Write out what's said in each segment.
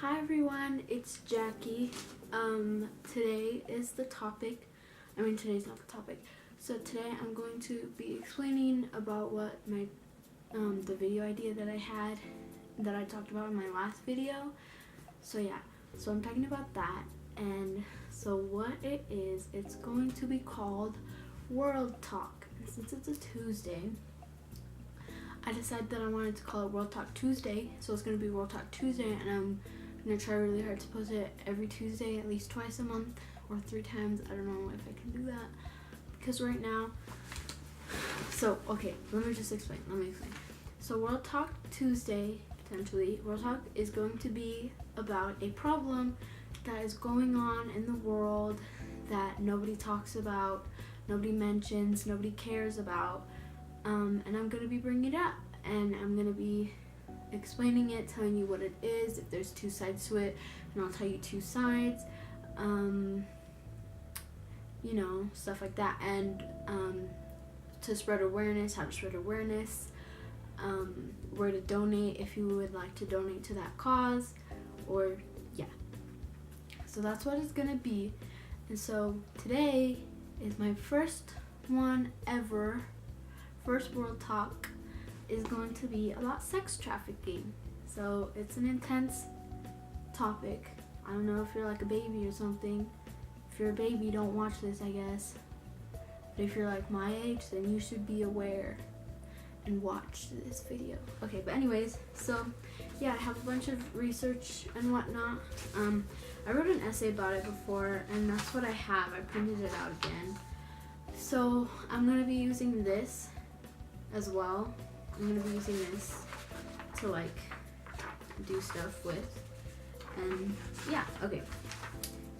Hi everyone, it's Jackie. Today is the topic. Today's not the topic. So today I'm going to be explaining about what my the video idea that I had that I talked about in my last video. So I'm talking about that, and so what it is, it's going to be called World Talk. And since it's a Tuesday, I decided that I wanted to call it World Talk Tuesday, so it's going to be World Talk Tuesday, and I'm going to try really hard to post it every Tuesday, at least twice a month, or 3 times. I don't know if I can do that, because right now, let me explain. So World Talk Tuesday, potentially, World Talk is going to be about a problem that is going on in the world that nobody talks about, nobody mentions, nobody cares about. And I'm going to be bringing it up, and I'm going to be explaining it, telling you what it is, if there's 2 sides to it, and I'll tell you 2 sides, stuff like that, and to spread awareness, how to spread awareness, where to donate if you would like to donate to that cause, so that's what it's going to be. And so today is my first one ever. First World Talk is going to be about sex trafficking. So it's an intense topic. I don't know if you're like a baby or something. If you're a baby, don't watch this, I guess. But if you're like my age, then you should be aware and watch this video. Okay, but anyways, so yeah, I have a bunch of research and whatnot. I wrote an essay about it before, and that's what I have. I printed it out again. So I'm going to be using this as well. I'm going to be using this to do stuff with, and okay,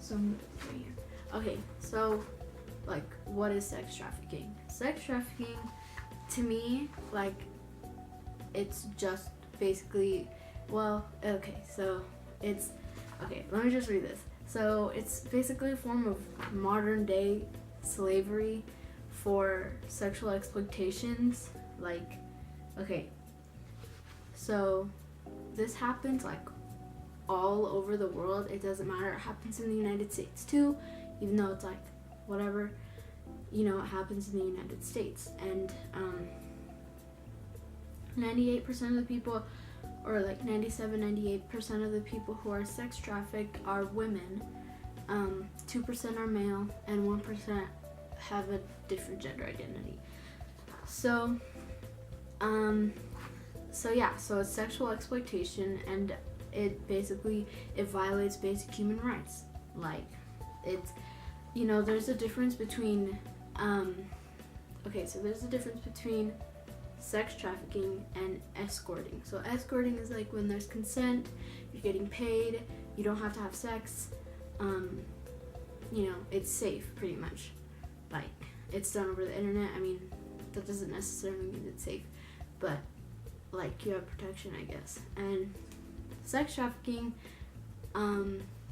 so I'm right here. Okay, so what is sex trafficking? Sex trafficking, to me, it's just basically, let me just read this. So it's basically a form of modern day slavery for sexual exploitations. So this happens all over the world. It doesn't matter. It happens in the United States too, even though it's whatever, it happens in the United States. And 98% of the people, or 98% of the people who are sex trafficked are women. 2% are male, and 1% have a different gender identity. So it's sexual exploitation, and it violates basic human rights. There's a difference between there's a difference between sex trafficking and escorting. So escorting is when there's consent, you're getting paid, you don't have to have sex, it's safe pretty much. It's done over the internet. That doesn't necessarily mean it's safe, but you have protection, I guess. And sex trafficking,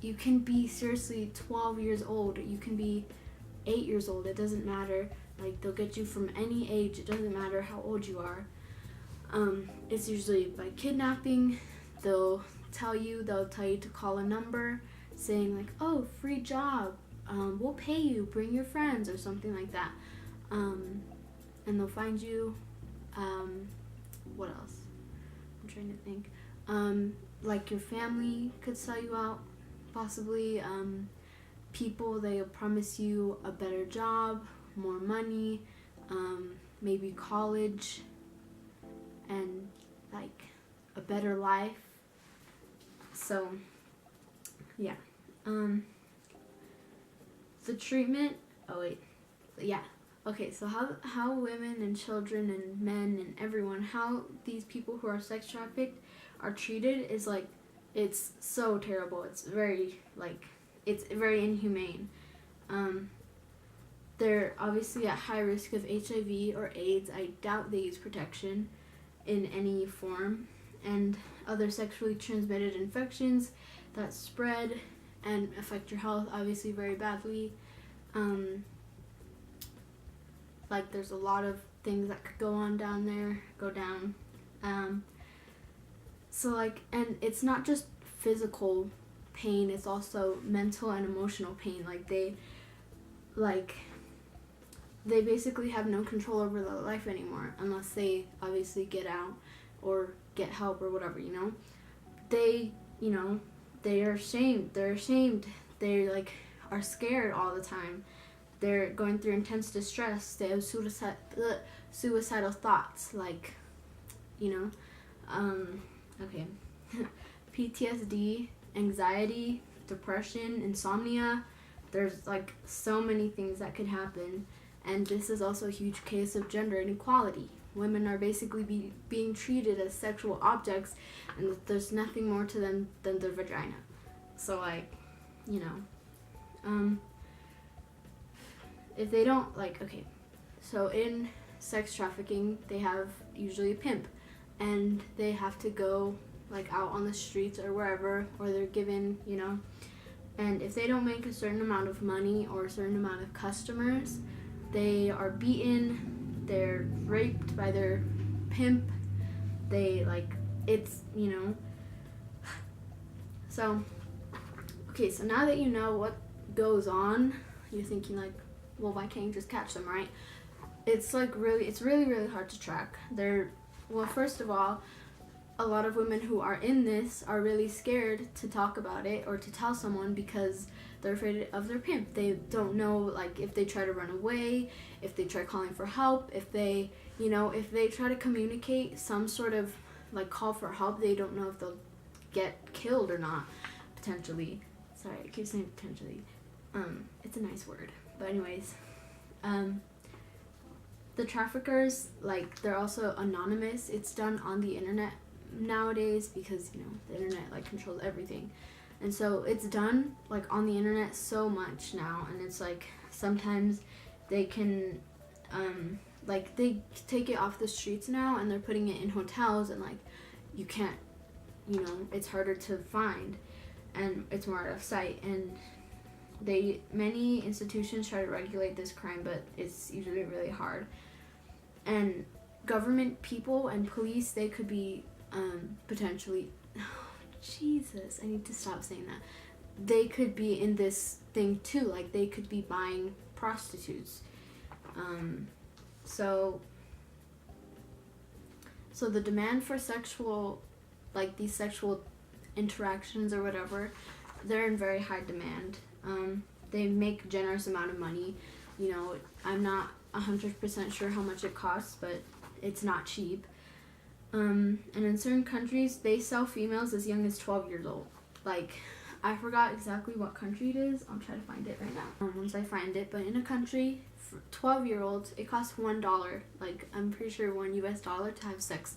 you can be seriously 12 years old, you can be 8 years old, it doesn't matter. They'll get you from any age, it doesn't matter how old you are. It's usually by kidnapping. They'll tell you to call a number saying oh, free job, we'll pay you, bring your friends, or something like that. And they'll find you. What else? I'm trying to think. Your family could sell you out, possibly. People, they'll promise you a better job, more money, maybe college, and a better life. So the treatment, so how women and children and men and everyone, how these people who are sex trafficked are treated is it's so terrible. It's very it's very inhumane. They're obviously at high risk of HIV or AIDS. I doubt they use protection in any form, and other sexually transmitted infections that spread and affect your health obviously very badly. There's a lot of things that could go down. And it's not just physical pain, it's also mental and emotional pain. Like they basically have no control over their life anymore unless they obviously get out or get help or whatever, you know. They, you know, they're ashamed. They like are scared all the time. They're going through intense distress. They have suicidal thoughts, like, you know, okay. PTSD, anxiety, depression, insomnia. There's like so many things that could happen. And this is also a huge case of gender inequality. Women are basically being treated as sexual objects, and there's nothing more to them than their vagina. So, like, you know, if they don't, like, okay, so in sex trafficking, they have usually a pimp, and they have to go, like, out on the streets or wherever, or they're given, you know, and if they don't make a certain amount of money or a certain amount of customers, they are beaten, they're raped by their pimp, they, like, it's, you know. So, okay, so now that you know what goes on, you're thinking, like, well, why can't you just catch them, right? It's, like, it's really, really hard to track. Well, first of all, a lot of women who are in this are really scared to talk about it or to tell someone because they're afraid of their pimp. They don't know, like, if they try to run away, if they try calling for help, if they, you know, if they try to communicate some sort of, like, call for help, they don't know if they'll get killed or not, potentially. Sorry, I keep saying potentially. It's a nice word. But anyways, the traffickers, like, they're also anonymous. It's done on the internet nowadays because, you know, the internet, like, controls everything. And so it's done, like, on the internet so much now, and it's, like, sometimes they can, like, they take it off the streets now, and they're putting it in hotels, and, like, you can't, you know, it's harder to find, and it's more out of sight, and many institutions try to regulate this crime, but it's usually really hard. And government people and police, they could be, potentially, Jesus, I need to stop saying that. They could be in this thing too, like they could be buying prostitutes. So the demand for sexual, like these sexual interactions or whatever, they're in very high demand. They make a generous amount of money. You know, I'm not 100% sure how much it costs, but it's not cheap. And in certain countries, they sell females as young as 12 years old. Like, I forgot exactly what country it is. I'll try to find it right now once I find it. But in a country, for 12-year-olds, it costs $1. Like, I'm pretty sure $1 US to have sex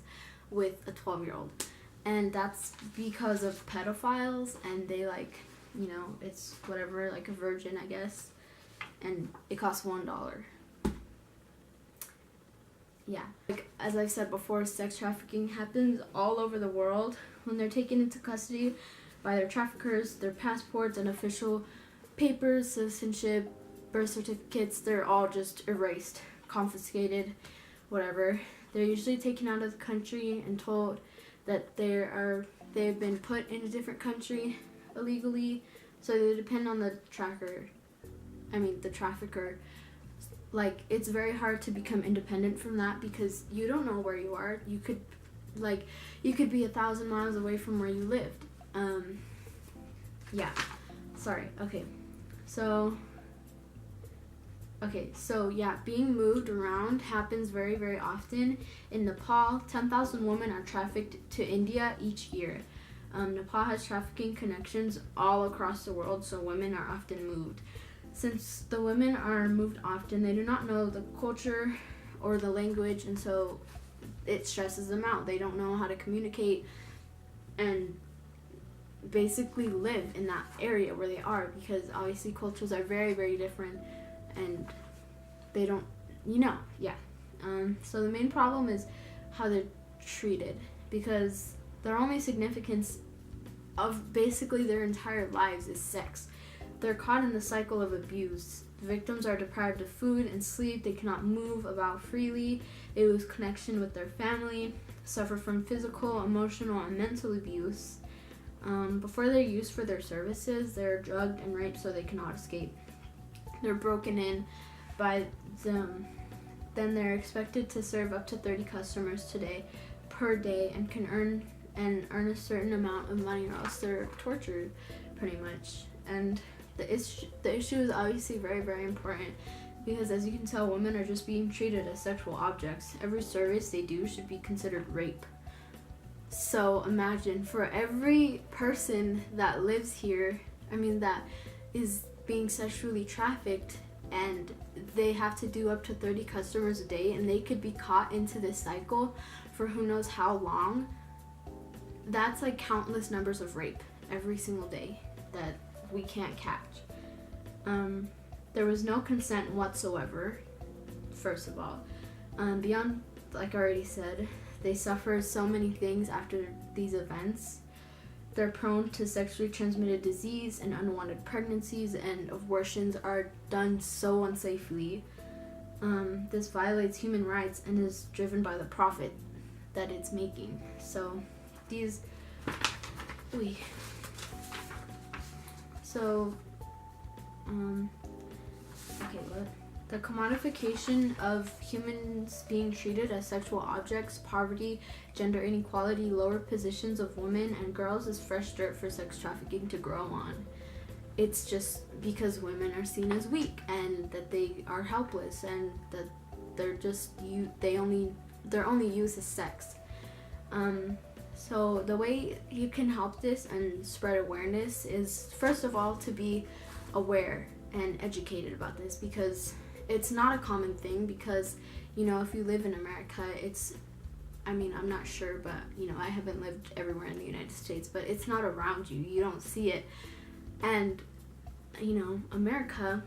with a 12-year-old. And that's because of pedophiles, and they, like, you know, it's whatever, like a virgin, I guess. And it costs $1. Yeah, like, as I've said before, sex trafficking happens all over the world. When they're taken into custody by their traffickers, their passports and official papers, citizenship, birth certificates, they're all just erased, confiscated, whatever. They're usually taken out of the country and told that they've been put in a different country illegally, so they depend on the trafficker. Like, it's very hard to become independent from that because you don't know where you are. You could be 1,000 miles away from where you lived. Yeah. Sorry. Okay. So yeah, being moved around happens very, very often. In Nepal, 10,000 women are trafficked to India each year. Nepal has trafficking connections all across the world, so women are often moved. Since the women are moved often, they do not know the culture or the language, and so it stresses them out. They don't know how to communicate and basically live in that area where they are, because obviously cultures are very, very different, and they don't, you know, yeah. So the main problem is how they're treated, because their only significance of basically their entire lives is sex. They're caught in the cycle of abuse. The victims are deprived of food and sleep. They cannot move about freely. They lose connection with their family, suffer from physical, emotional, and mental abuse. Before they're used for their services, they're drugged and raped so they cannot escape. They're broken in by them. Then they're expected to serve up to 30 customers per day and can earn a certain amount of money, or else they're tortured, pretty much. And the issue is obviously very, very important, because as you can tell, women are just being treated as sexual objects. Every service they do should be considered rape. So imagine, for every person that lives here, that is being sexually trafficked, and they have to do up to 30 customers a day, and they could be caught into this cycle for who knows how long. That's like countless numbers of rape every single day that we can't catch. There was no consent whatsoever, first of all. Beyond, like I already said, they suffer so many things after these events. They're prone to sexually transmitted disease, and unwanted pregnancies and abortions are done so unsafely. This violates human rights and is driven by the profit that it's making. So these the commodification of humans being treated as sexual objects, poverty, gender inequality, lower positions of women and girls is fresh dirt for sex trafficking to grow on. It's just because women are seen as weak and that they are helpless, and that their only use is sex. So the way you can help this and spread awareness is, first of all, to be aware and educated about this, because it's not a common thing. Because, if you live in America, I'm not sure, but, I haven't lived everywhere in the United States, but it's not around you. You don't see it. And, America,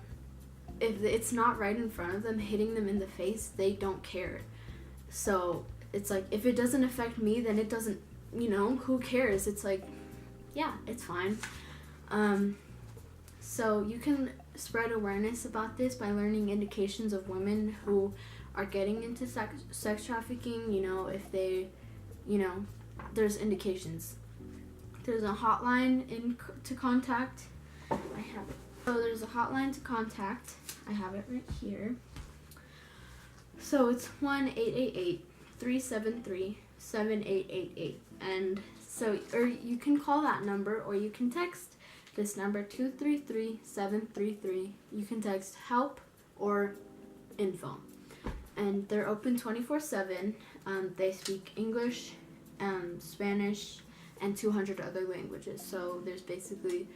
if it's not right in front of them, hitting them in the face, they don't care. So it's like, if it doesn't affect me, then it doesn't, who cares? It's like, yeah, it's fine. So you can spread awareness about this by learning indications of women who are getting into sex trafficking. If they, there's indications. There's a hotline to contact. I have it. So there's a hotline to contact. I have it right here. So it's 1-888-373-7888. And so, or you can call that number, or you can text this number, 233-733. You can text help or info. And they're open 24/7. They speak English, Spanish, and 200 other languages. So there's basically,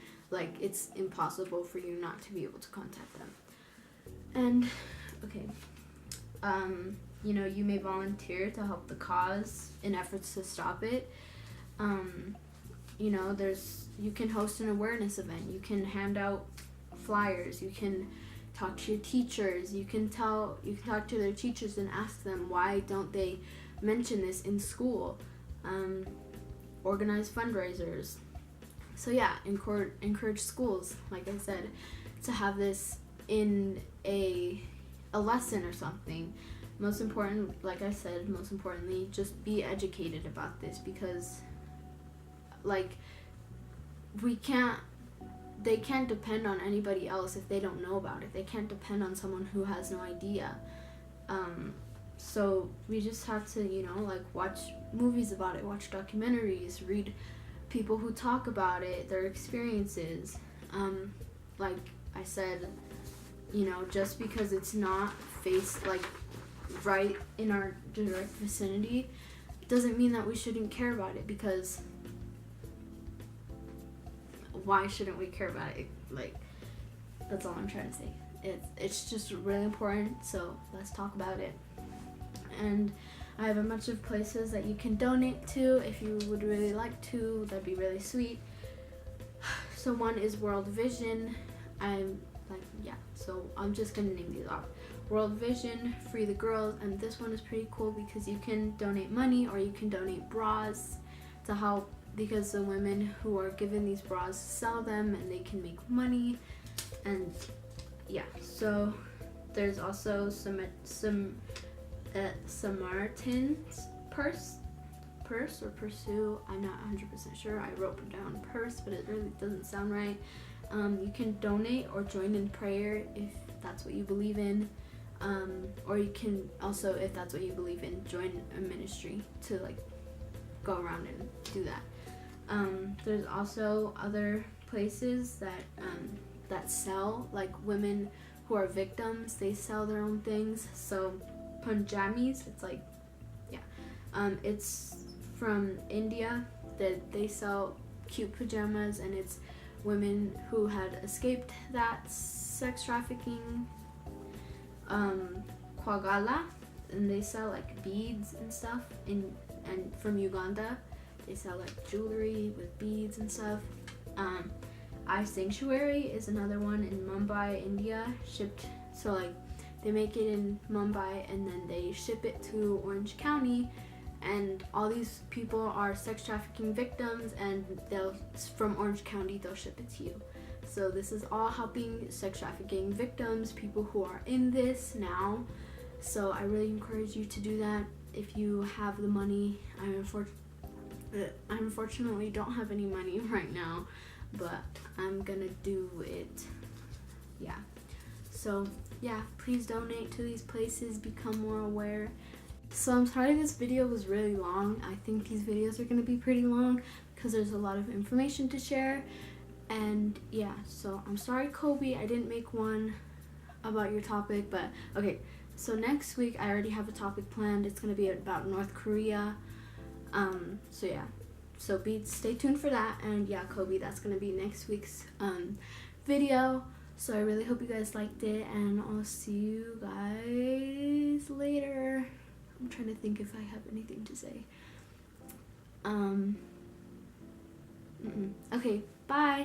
it's impossible for you not to be able to contact them. And, okay. You may volunteer to help the cause in efforts to stop it. You can host an awareness event. You can hand out flyers. You can talk to your teachers. You can talk to their teachers and ask them, why don't they mention this in school? Organize fundraisers. So yeah, encourage schools, like I said, to have this in a lesson or something. Most importantly, just be educated about this, because they can't depend on anybody else if they don't know about it. They can't depend on someone who has no idea. So we just have to, watch movies about it, watch documentaries, read people who talk about it, their experiences. Like I said, just because it's not right in our direct vicinity doesn't mean that we shouldn't care about it, because why shouldn't we care about it? That's all I'm trying to say. It's just really important, so let's talk about it. And I have a bunch of places that you can donate to if you would really like to. That'd be really sweet. So one is World Vision. So I'm just gonna name these off. World Vision, Free the Girls, and this one is pretty cool because you can donate money or you can donate bras to help, because the women who are given these bras sell them and they can make money. And yeah, so there's also Samaritan's purse or pursue. I'm not 100% sure. I wrote down purse, but it really doesn't sound right. You can donate or join in prayer if that's what you believe in. Or you can also, if that's what you believe in, join a ministry to like go around and do that. There's also other places that sell, like women who are victims, they sell their own things. So Punjabis, it's like, yeah, it's from India, that they sell cute pajamas, and it's women who had escaped that sex trafficking. Kwagala, and they sell like beads and stuff. And from Uganda, they sell like jewelry with beads and stuff. I Sanctuary is another one in Mumbai, India. So like they make it in Mumbai and then they ship it to Orange County, and all these people are sex trafficking victims, and from Orange County they'll ship it to you. So this is all helping sex trafficking victims, people who are in this now. So I really encourage you to do that if you have the money. I unfortunately don't have any money right now, but I'm gonna do it. Yeah. So yeah, please donate to these places, become more aware. So I'm sorry this video was really long. I think these videos are gonna be pretty long because there's a lot of information to share. And yeah, so I'm sorry, Kobe, I didn't make one about your topic, but okay. So next week I already have a topic planned. It's gonna be about North Korea. So yeah, so stay tuned for that. And yeah, Kobe, that's gonna be next week's video. So I really hope you guys liked it, and I'll see you guys later. I'm trying to think if I have anything to say. Okay, bye.